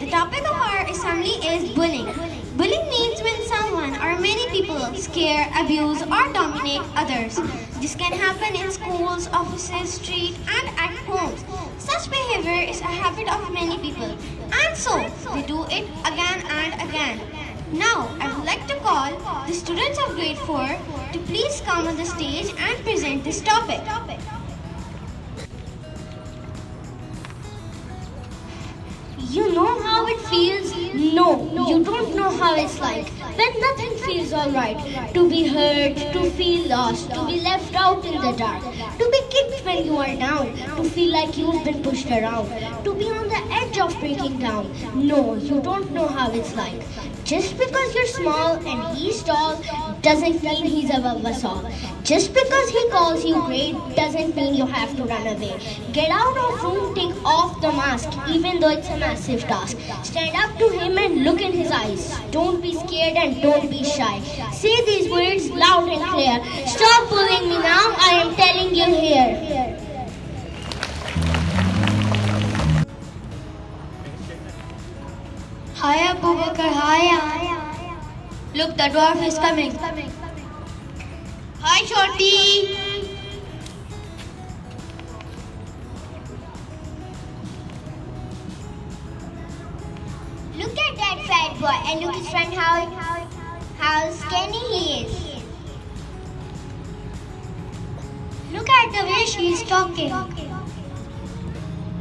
the topic of our assembly is bullying. Bullying means when someone or many people scare, abuse, or dominate others. This can happen in schools, offices, streets, and at homes. Such behavior is a habit of many people, and so they do it again and again. Now, I would like to call the students of grade 4 to please come on the stage and present this topic. You know how it feels? No, you don't know how it's like. When nothing feels alright. To be hurt, to feel lost, to be left out in the dark, to be kicked when you are down, to feel like you've been pushed around, to be on the edge of breaking down. No, you don't know how it's like. Just because you're small and he's tall doesn't mean he's above us all. Just because he calls you great doesn't mean you have to run away. Get out of room, take off the mask, even though it's a massive task. Stand up to him and look in his eyes. Don't be scared and don't be shy. Say these words loud and clear. Stop bullying me now, I am telling you here. Hi, Abubakar, hi. Look, the dwarf is coming. Hi, Shorty. Look at that fat boy and look his friend how skinny he is. Look at the way she is talking.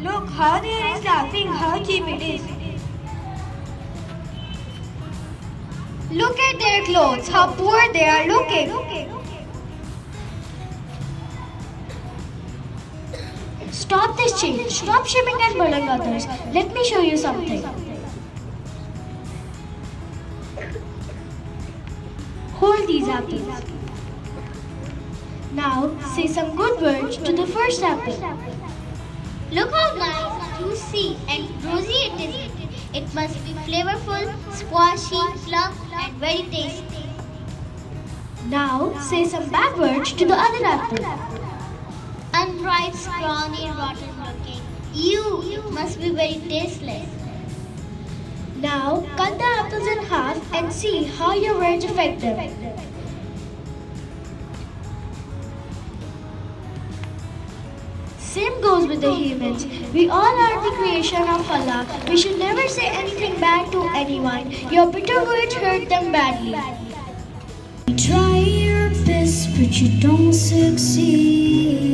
Look how there is laughing, how cheap it is. Look at their clothes, how poor they are looking. Stop this change. Stop shaming and bullying others. Let me show you something. Hold these apples. Now say some good words to the first apple. Look how nice, juicy and rosy it is. It must be flavorful, squashy, plump and very tasty. Now say some bad words to the other apple. Unripe, scrawny, rotten looking. Ew, it must be very tasteless. Now cut the apples in half and see how your words affect them. Same goes with the humans. We all are the creation of Allah. We should never say anything bad to anyone. Your bitter words hurt them badly. You try your best, but you don't succeed.